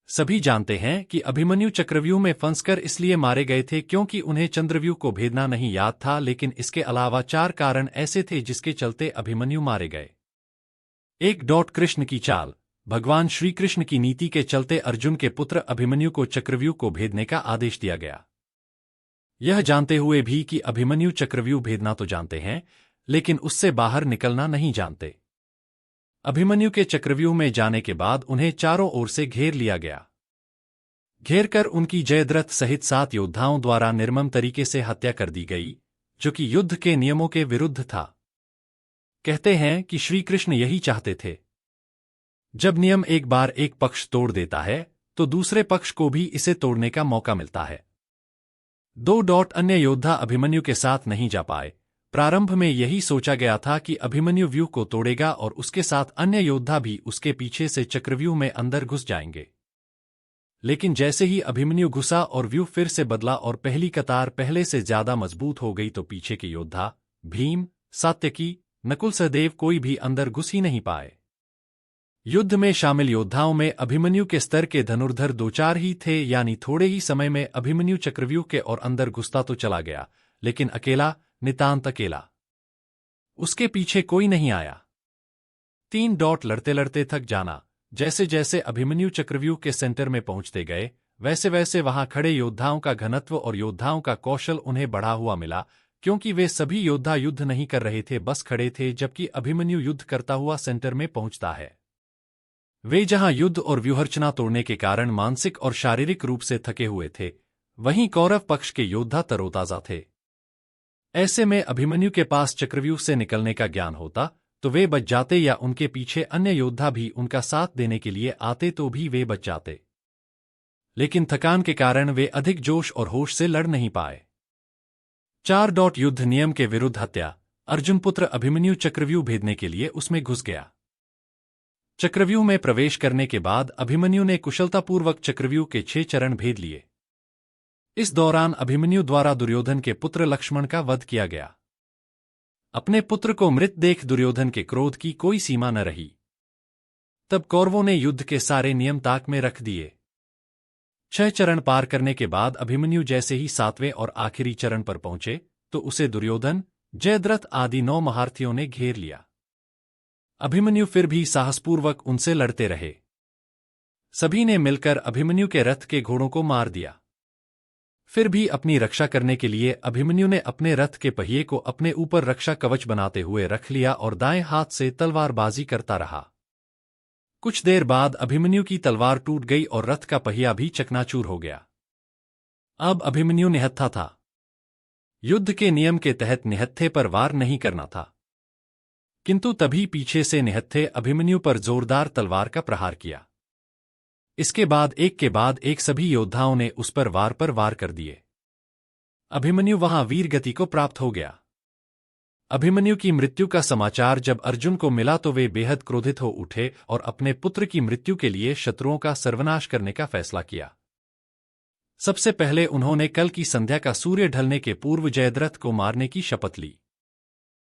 सभी जानते हैं कि अभिमन्यु चक्रव्यूह में फंसकर इसलिए मारे गए थे क्योंकि उन्हें चंद्रव्यूह को भेदना नहीं याद था, लेकिन इसके अलावा 4 कारण ऐसे थे जिसके चलते अभिमन्यु मारे गए। 1. कृष्ण की चाल। भगवान श्री कृष्ण की नीति के चलते अर्जुन के पुत्र अभिमन्यु को चक्रव्यूह को भेदने का आदेश दिया गया। यह जानते हुए भी कि अभिमन्यु चक्रव्यूह भेदना तो जानते हैं, लेकिन उससे बाहर निकलना नहीं जानते। अभिमन्यु के चक्रव्यूह में जाने के बाद उन्हें चारों ओर से घेर लिया गया। घेर कर उनकी जयद्रथ सहित 7 योद्धाओं द्वारा निर्मम तरीके से हत्या कर दी गई, जो कि युद्ध के नियमों के विरुद्ध था। कहते हैं कि श्री कृष्ण यही चाहते थे। जब नियम एक बार एक पक्ष तोड़ देता है, तो दूसरे पक्ष को भी इसे तोड़ने का मौका मिलता है। 2. अन्य योद्धा अभिमन्यु के साथ नहीं जा पाए। प्रारंभ में यही सोचा गया था कि अभिमन्यु व्यूह को तोड़ेगा और उसके साथ अन्य योद्धा भी उसके पीछे से चक्रव्यूह में अंदर घुस जाएंगे। लेकिन जैसे ही अभिमन्यु घुसा और व्यूह फिर से बदला और पहली कतार पहले से ज्यादा मजबूत हो गई, तो पीछे के योद्धा भीम, सात्यकी, नकुल, सहदेव कोई भी अंदर घुस ही नहीं पाए। युद्ध में शामिल योद्धाओं में अभिमन्यु के स्तर के धनुर्धर 2-4 ही थे, यानी थोड़े ही समय में अभिमन्यु चक्रव्यूह के और अंदर घुसता तो चला गया, लेकिन अकेला, नितांत अकेला। उसके पीछे कोई नहीं आया। 3. लड़ते लड़ते थक जाना। जैसे जैसे अभिमन्यु चक्रव्यूह के सेंटर में पहुंचते गए, वैसे वैसे वहां खड़े योद्धाओं का घनत्व और योद्धाओं का कौशल उन्हें बढ़ा हुआ मिला, क्योंकि वे सभी योद्धा युद्ध नहीं कर रहे थे, बस खड़े थे, जबकि अभिमन्यु युद्ध करता हुआ सेंटर में पहुंचता है। वे जहां युद्ध और व्यूहरचना तोड़ने के कारण मानसिक और शारीरिक रूप से थके हुए थे, वहीं कौरव पक्ष के योद्धा तरोताजा थे। ऐसे में अभिमन्यु के पास चक्रव्यूह से निकलने का ज्ञान होता तो वे बच जाते, या उनके पीछे अन्य योद्धा भी उनका साथ देने के लिए आते तो भी वे बच जाते। लेकिन थकान के कारण वे अधिक जोश और होश से लड़ नहीं पाए। 4. युद्ध नियम के विरुद्ध हत्या। अर्जुन पुत्र अभिमन्यु चक्रव्यूह भेदने के लिए उसमें घुस गया। चक्रव्यूह में प्रवेश करने के बाद अभिमन्यु ने कुशलतापूर्वक चक्रव्यूह के 6 चरण भेद लिए। इस दौरान अभिमन्यु द्वारा दुर्योधन के पुत्र लक्ष्मण का वध किया गया। अपने पुत्र को मृत देख दुर्योधन के क्रोध की कोई सीमा न रही। तब कौरवों ने युद्ध के सारे नियम ताक में रख दिए। 6 चरण पार करने के बाद अभिमन्यु जैसे ही 7वें और आखिरी चरण पर पहुंचे, तो उसे दुर्योधन, जयद्रथ आदि 9 महारथियों ने घेर लिया। अभिमन्यु फिर भी साहसपूर्वक उनसे लड़ते रहे। सभी ने मिलकर अभिमन्यु के रथ के घोड़ों को मार दिया। फिर भी अपनी रक्षा करने के लिए अभिमन्यु ने अपने रथ के पहिए को अपने ऊपर रक्षा कवच बनाते हुए रख लिया और दाएं हाथ से तलवारबाजी करता रहा। कुछ देर बाद अभिमन्यु की तलवार टूट गई और रथ का पहिया भी चकनाचूर हो गया। अब अभिमन्यु निहत्था था। युद्ध के नियम के तहत निहत्थे पर वार नहीं करना था, किंतु तभी पीछे से निहत्थे अभिमन्यु पर जोरदार तलवार का प्रहार किया। इसके बाद एक के बाद एक सभी योद्धाओं ने उस पर वार कर दिए। अभिमन्यु वहां वीर गति को प्राप्त हो गया। अभिमन्यु की मृत्यु का समाचार जब अर्जुन को मिला तो वे बेहद क्रोधित हो उठे और अपने पुत्र की मृत्यु के लिए शत्रुओं का सर्वनाश करने का फैसला किया। सबसे पहले उन्होंने कल की संध्या का सूर्य ढलने के पूर्व जयद्रथ को मारने की शपथ ली।